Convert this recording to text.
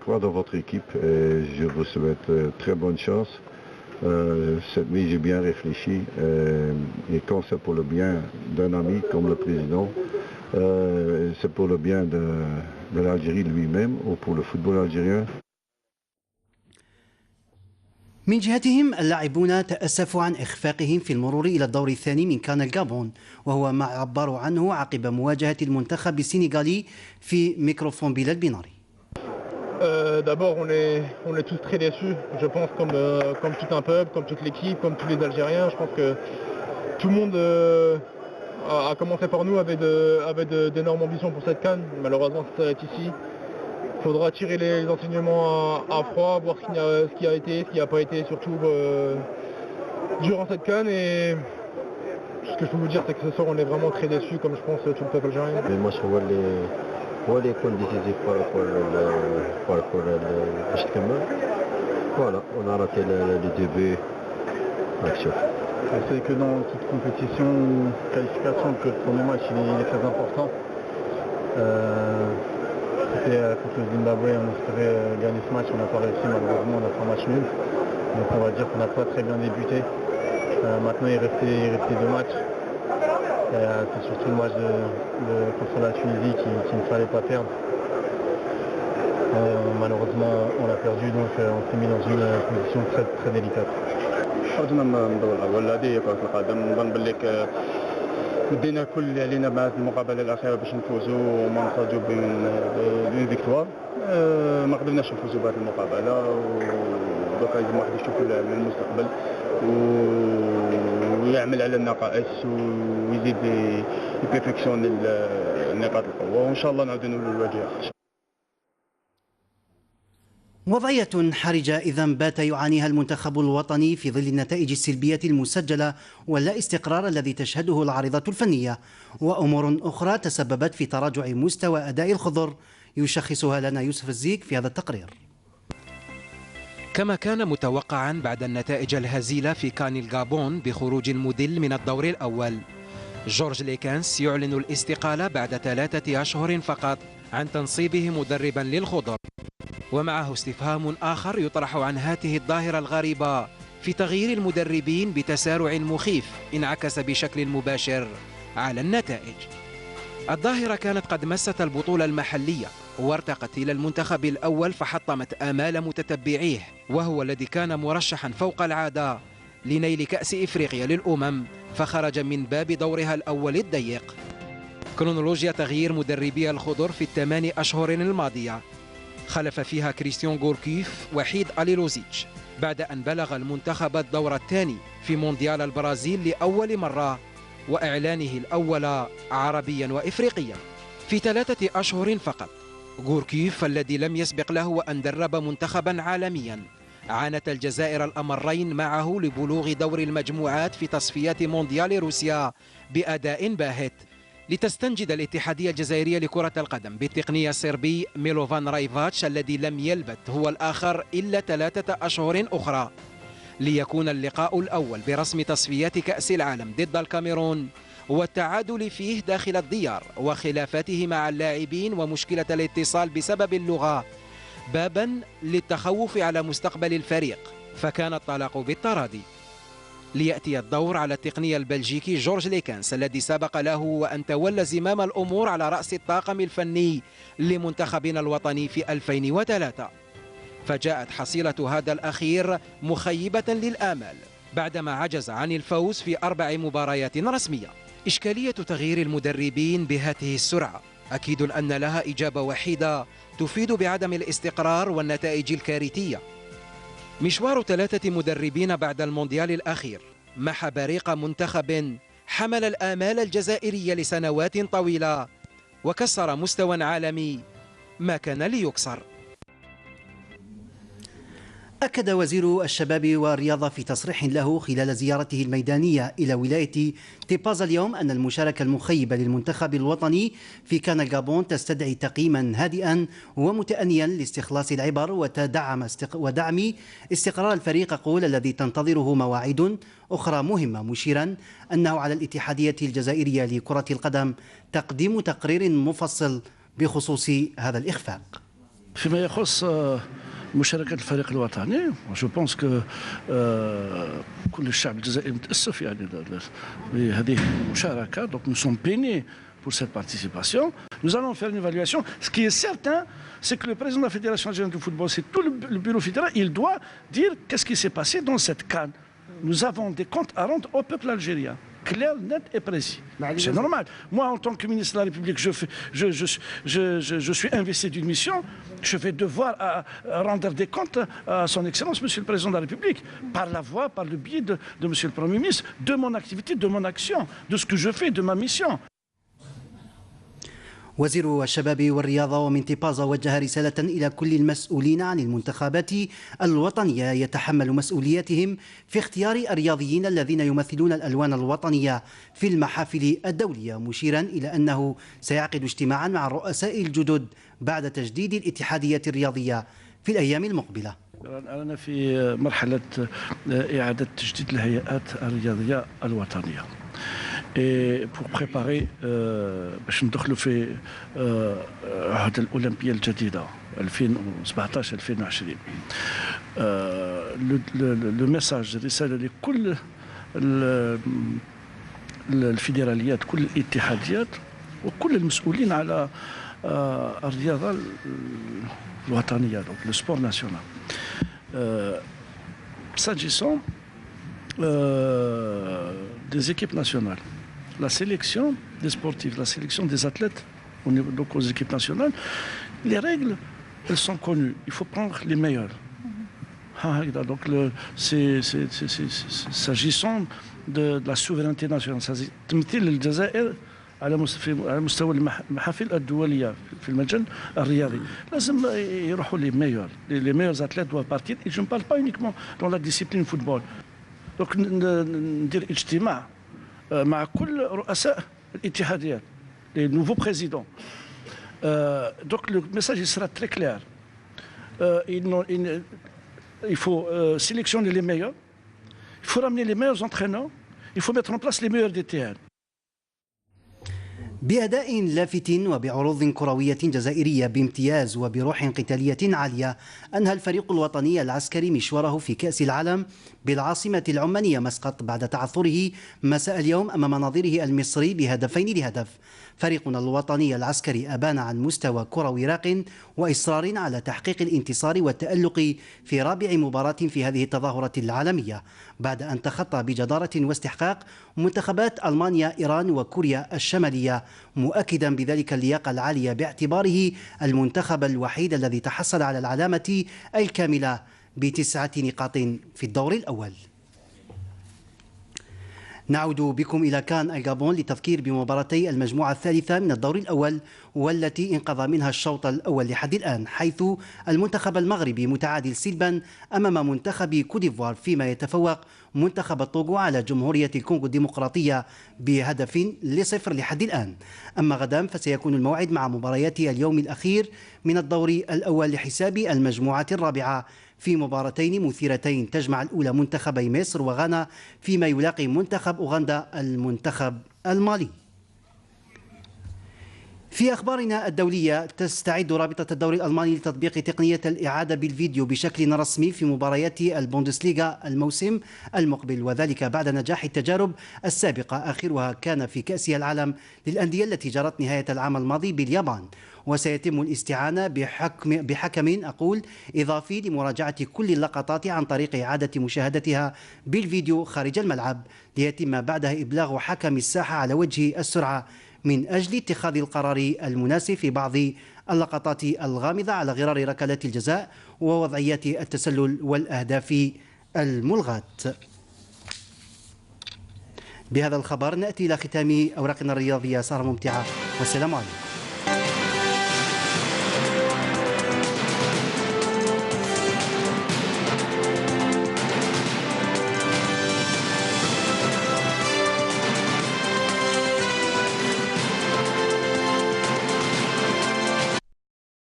crois dans votre équipe et je vous souhaite très bonne chance. Cette nuit, j'ai bien réfléchi et quand c'est pour le bien d'un ami comme le président, c'est pour le bien de l'Algérie lui-même ou pour le football algérien. من جهتهم اللاعبون تأسفوا عن إخفاقهم في المرور إلى الدور الثاني من كان الجابون، وهو ما عبروا عنه عقب مواجهة المنتخب السنغالي في ميكروفون بلال بناري. D'abord, on est tous très déçus, je pense, comme tout un peuple, comme toute l'équipe, comme tous les Algériens. Je pense que tout le monde a commencé par nous, avait d'énormes ambitions pour cette CAN. Malheureusement, ça s'arrête ici. Il faudra tirer les enseignements à froid, voir ce qui a été, ce qui n'a pas été, surtout durant cette CAN. Et ce que je peux vous dire, c'est que ce soir, on est vraiment très déçus, comme je pense tout le peuple algérien. Mais moi, je vois هو اللي يكون ديسيزيف باركور باش تكمل. Voilà, on a raté le début. C'est que dans toute compétition ou qualification, que le premier match il est très important. C'était contre le Zimbabwe, on espérait gagner ce match, on n'a pas réussi, malheureusement on a fait un match nul. Donc on va dire qu'on n'a pas très bien débuté. Maintenant il restait 2 matchs. C'est surtout le match contre la Tunisie qu'il ne fallait pas perdre. Malheureusement on l'a perdu, donc on s'est mis dans une position très, très délicate. خرجنا من الدور الاول. هذه هي كرة القدم. نظن باللي مدينا كل اللي علينا مع المقابله الاخيره باش نفوزوا وما نخرجوا بين فيكتوار. ما قدرناش نفوزوا بهذه المقابله ودوكا لازم واحد يشوف للمستقبل ويعمل على النقائص ويزيد يبيرفكسيون النقاط القوه وان شاء الله نعاودوا نولوا الواجهه. وضعية حرجة إذا بات يعانيها المنتخب الوطني في ظل النتائج السلبية المسجلة واللا استقرار الذي تشهده العارضة الفنية، وأمور أخرى تسببت في تراجع مستوى أداء الخضر يشخصها لنا يوسف الزيك في هذا التقرير. كما كان متوقعا بعد النتائج الهزيلة في كان الجابون بخروج الموديل من الدور الأول، جورج ليكانس يعلن الاستقالة بعد 3 أشهر فقط عن تنصيبه مدربا للخضر، ومعه استفهام آخر يطرح عن هذه الظاهرة الغريبة في تغيير المدربين بتسارع مخيف انعكس بشكل مباشر على النتائج. الظاهرة كانت قد مست البطولة المحلية وارتقت إلى المنتخب الأول فحطمت آمال متتبعيه، وهو الذي كان مرشحا فوق العادة لنيل كأس إفريقيا للأمم فخرج من باب دورها الأول الضيق. كرونولوجيا تغيير مدربي الخضر في ال8 أشهر الماضية خلف فيها كريستيان غوركيف وحيد أليلوزيتش بعد أن بلغ المنتخب الدور الثاني في مونديال البرازيل لأول مرة وإعلانه الأول عربيا وإفريقيا. في 3 أشهر فقط غوركيف الذي لم يسبق له أن درب منتخبا عالميا عانت الجزائر الأمرين معه لبلوغ دور المجموعات في تصفيات مونديال روسيا بأداء باهت، لتستنجد الاتحادية الجزائرية لكرة القدم بالتقنية الصربي ميلوفان رايفاتش الذي لم يلبث هو الآخر إلا 3 أشهر أخرى ليكون اللقاء الأول برسم تصفيات كأس العالم ضد الكاميرون، والتعادل فيه داخل الديار وخلافاته مع اللاعبين ومشكلة الاتصال بسبب اللغة بابا للتخوف على مستقبل الفريق، فكان الطلاق بالتراضي. ليأتي الدور على التقنية البلجيكي جورج ليكانس الذي سبق له وأن تولى زمام الأمور على رأس الطاقم الفني لمنتخبنا الوطني في 2003، فجاءت حصيلة هذا الأخير مخيبة للآمال بعدما عجز عن الفوز في 4 مباريات رسمية. إشكالية تغيير المدربين بهذه السرعة أكيد أن لها إجابة وحيدة تفيد بعدم الاستقرار والنتائج الكارثية. مشوار 3 مدربين بعد المونديال الأخير محى بريق منتخب حمل الآمال الجزائرية لسنوات طويلة وكسر مستوى عالمي ما كان ليكسر. أكد وزير الشباب والرياضة في تصريح له خلال زيارته الميدانية إلى ولاية تيبازا اليوم أن المشاركة المخيبة للمنتخب الوطني في كان الجابون تستدعي تقييما هادئا ومتأنيا لاستخلاص العبر ودعم استقرار الفريق قول الذي تنتظره مواعيد أخرى مهمة، مشيرا أنه على الاتحادية الجزائرية لكرة القدم تقديم تقرير مفصل بخصوص هذا الإخفاق. فيما يخص مشاركة الفريق الوطني جو بونس كو كل الشعب الجزائري متأسف يعني بهذه المشاركة. دونك نو سوم بيني pour cette participation. Nous allons faire une évaluation. Ce qui est certain, c'est que le président de la Fédération algérienne de football, c'est tout le bureau fédéral, il doit dire qu'est-ce qui s'est passé dans cette CAN. Nous avons des comptes à rendre au peuple algérien. Clair, net et précis. C'est normal. Moi, en tant que ministre de la République, je suis investi d'une mission. Je vais devoir rendre des comptes à son Excellence, Monsieur le Président de la République, par la voie, par le biais de Monsieur le Premier ministre, de mon activité, de mon action, de ce que je fais, de ma mission. وزير الشباب والرياضة ومن تيبازا وجه رسالة إلى كل المسؤولين عن المنتخبات الوطنية يتحمل مسؤولياتهم في اختيار الرياضيين الذين يمثلون الألوان الوطنية في المحافل الدولية، مشيرا إلى أنه سيعقد اجتماعا مع الرؤساء الجدد بعد تجديد الاتحادية الرياضية في الأيام المقبلة. أنا في مرحلة إعادة تجديد الهيئات الرياضية الوطنية. pour préparer باش ندخلوا في عهد الأولمبية الجديدة 2017-2020. لو ميساج رسالة لكل الفيدراليات، كل الاتحاديات وكل المسؤولين على الرياضة الوطنية، donc le sport national. S'agissant des équipes nationales, la sélection des sportifs, la sélection des athlètes au niveau, donc aux équipes nationales, les règles, elles sont connues. Il faut prendre les meilleurs. Donc, s'agissant de la souveraineté nationale, تمثيل الجزائر على مستوى المحافل الدولية في المجال الرياضي لازم يروحوا les meilleurs athlètes doivent partir. Et je ne parle pas uniquement dans la discipline football. Donc ندير اجتماع مع كل رؤساء الاتحاديات، les nouveaux présidents. Donc le message il sera très clair. Il faut sélectionner les meilleurs, il faut ramener les meilleurs entraîneurs, il faut mettre en place les meilleurs DTN. بأداء لافت وبعروض كروية جزائرية بامتياز وبروح قتالية عالية، أنهى الفريق الوطني العسكري مشواره في كأس العالم بالعاصمة العمانية مسقط بعد تعثره مساء اليوم أمام نظيره المصري ب2-0. فريقنا الوطني العسكري أبان عن مستوى كروي راق وإصرار على تحقيق الانتصار والتألق في رابع مباراة في هذه التظاهرة العالمية، بعد أن تخطى بجدارة واستحقاق منتخبات ألمانيا، إيران وكوريا الشمالية، مؤكدا بذلك اللياقة العالية باعتباره المنتخب الوحيد الذي تحصل على العلامة الكاملة ب9 نقاط في الدور الأول. نعود بكم إلى كان الغابون للتذكير بمباراتي المجموعة الثالثة من الدور الأول، والتي انقضى منها الشوط الأول لحد الآن، حيث المنتخب المغربي متعادل سلبا أمام منتخب كوديفوار، فيما يتفوق منتخب الطوغو على جمهورية الكونغو الديمقراطية ب2-0 لحد الآن. أما غدا فسيكون الموعد مع مباريات اليوم الأخير من الدور الأول لحساب المجموعة الرابعة في مباراتين مثيرتين تجمع الأولى منتخبي مصر وغانا، فيما يلاقي منتخب أوغندا المنتخب المالي. في أخبارنا الدولية، تستعد رابطة الدوري الألماني لتطبيق تقنية الإعادة بالفيديو بشكل رسمي في مباريات البوندسليغا الموسم المقبل، وذلك بعد نجاح التجارب السابقة، آخرها كان في كأس العالم للأندية التي جرت نهاية العام الماضي باليابان. وسيتم الاستعانة بحكم إضافي لمراجعة كل اللقطات عن طريق إعادة مشاهدتها بالفيديو خارج الملعب، ليتم بعدها إبلاغ حكم الساحة على وجه السرعة من أجل اتخاذ القرار المناسب في بعض اللقطات الغامضة على غرار ركلات الجزاء ووضعيات التسلل والأهداف الملغاة. بهذا الخبر نأتي إلى ختام أوراقنا الرياضية. سهرة ممتعة والسلام عليكم.